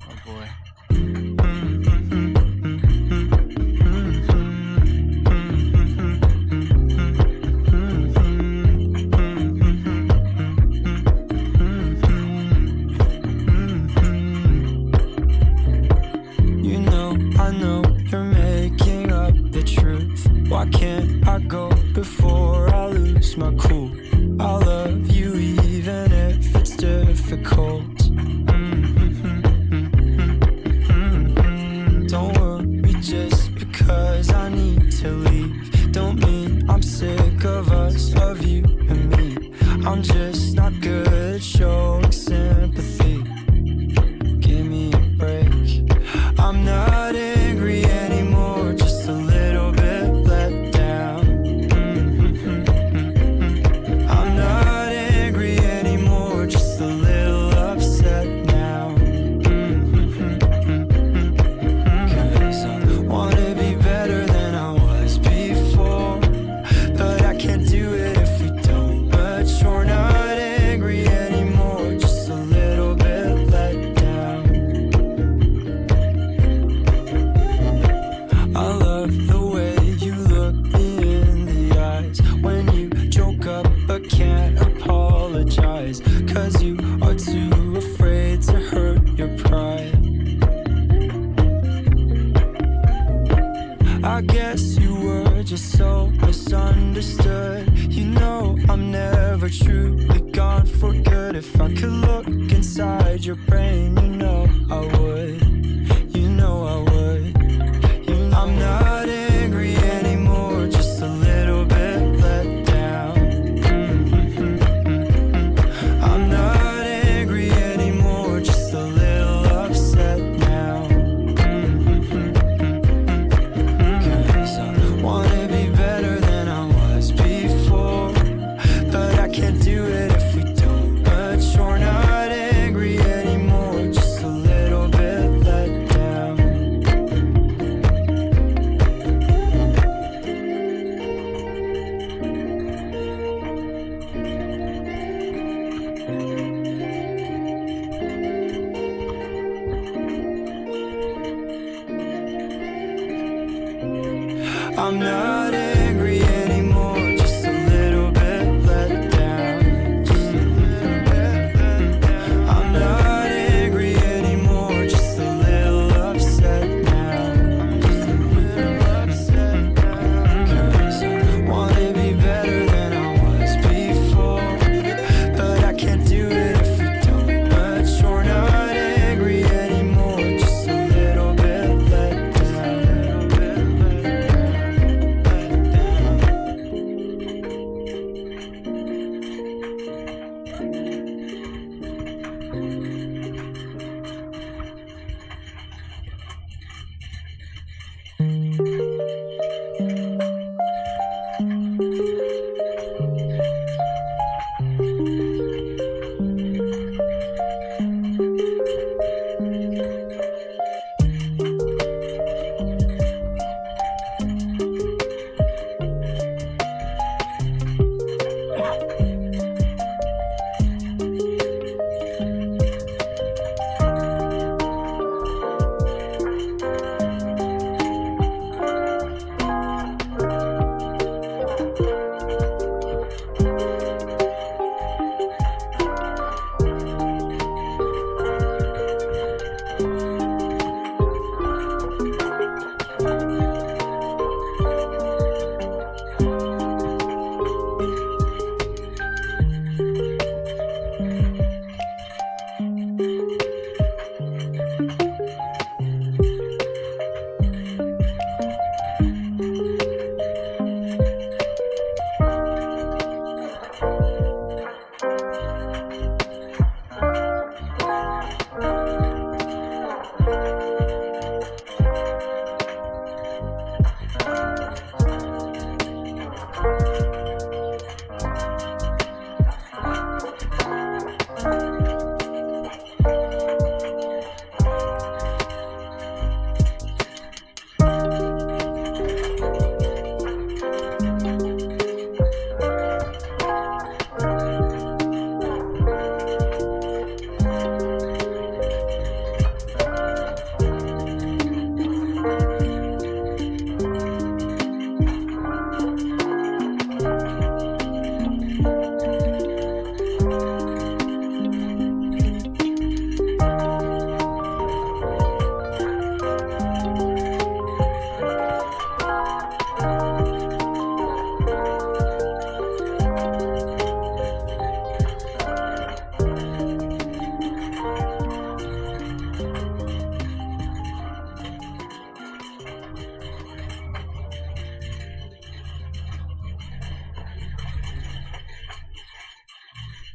Oh boy. You know, I know you're making up the truth. Why can't I go before I lose my cool? I love you even if it's difficult. Don't worry just because I need to leave. Don't mean I'm sick of us, of you and me. I'm just not good at showing sympathy. Give me a break. I'm not angry anymore, just a little bit let down. I'm not angry anymore, just a little upset now. 'Cause I wanna be better than I was before, but I can't do it if we don't mature. Not angry anymore, just a little bit let down. I love the way you look me in the eyes when you joke up but can't apologize, 'cause you are too afraid to hurt your pride. I guess you were just so misunderstood. You know I'm never truly gone for good. If I could look inside your brain, you know I would. You know I would. I'm not angry anymore, just a little bit let down. I'm not angry anymore, just a little upset now. 'Cause I wanna be better than I was before, but I can't do it if we don't mature. Not angry anymore, just a little bit let down. I'm not angry anymore, just a little bit let down. Just a little bit let down. I'm not angry anymore, just a little upset now. Just a little upset now. 'Cause I wanna be better than I was before, but I can't do it if we don't mature. Not angry anymore, just a little bit let down.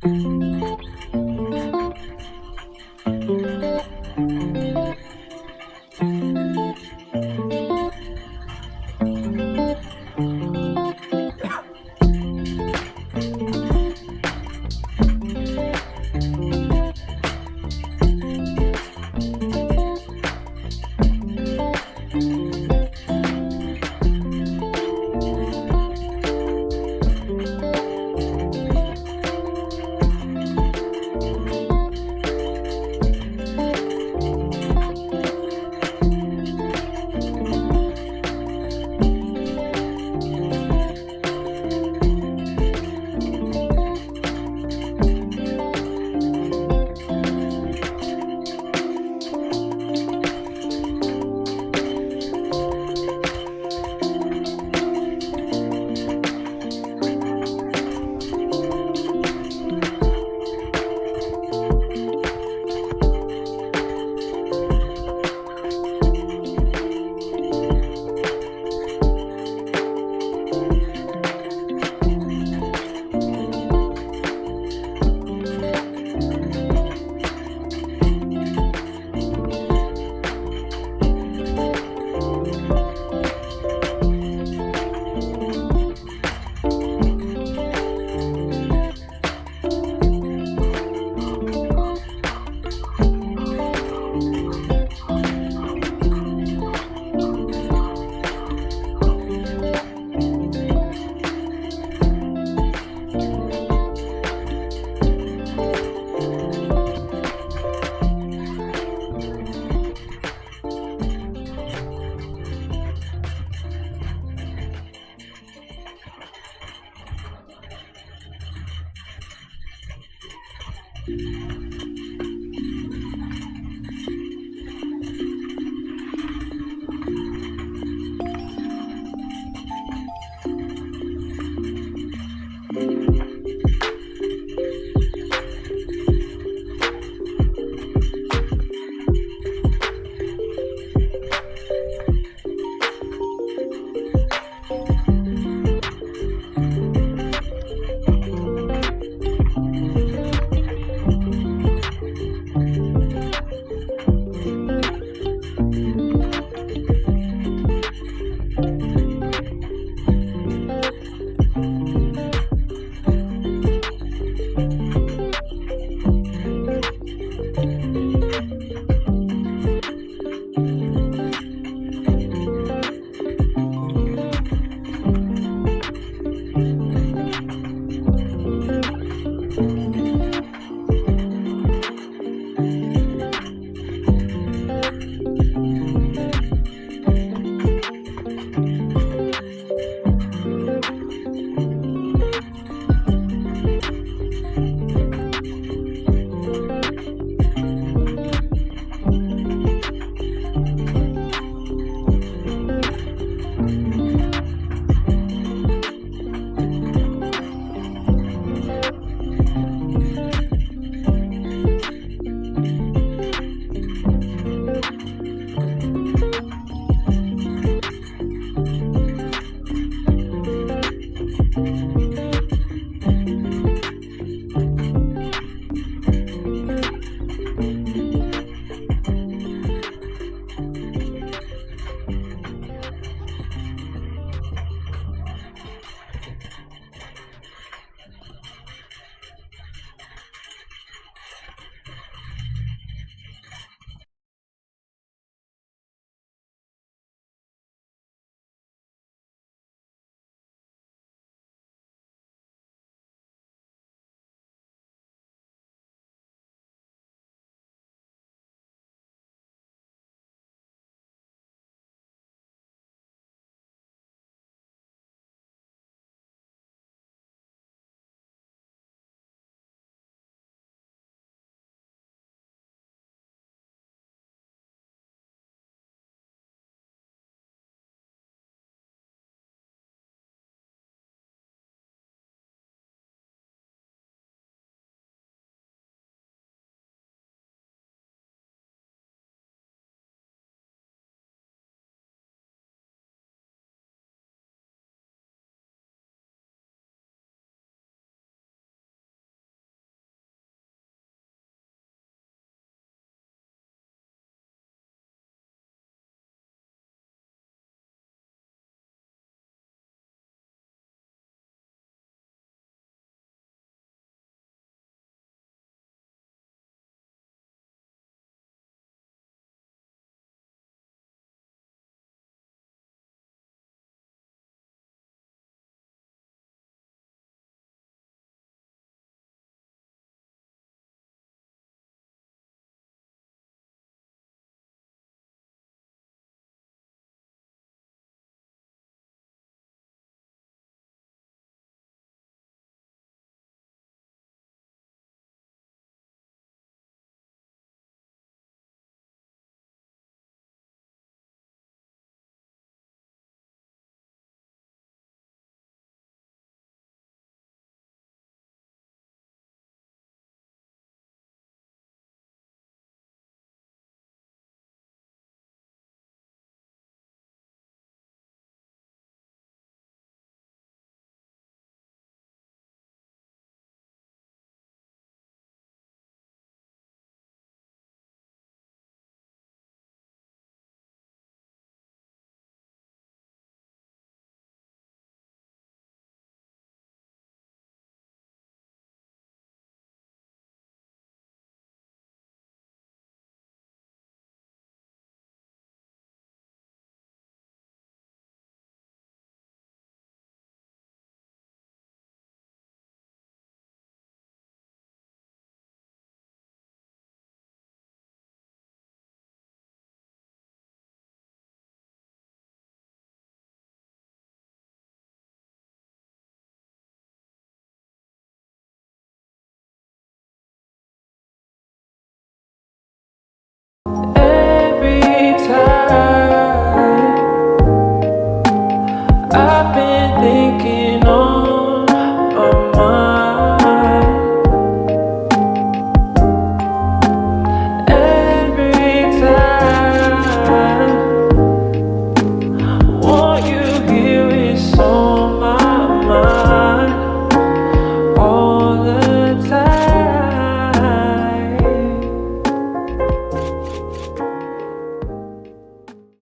Thank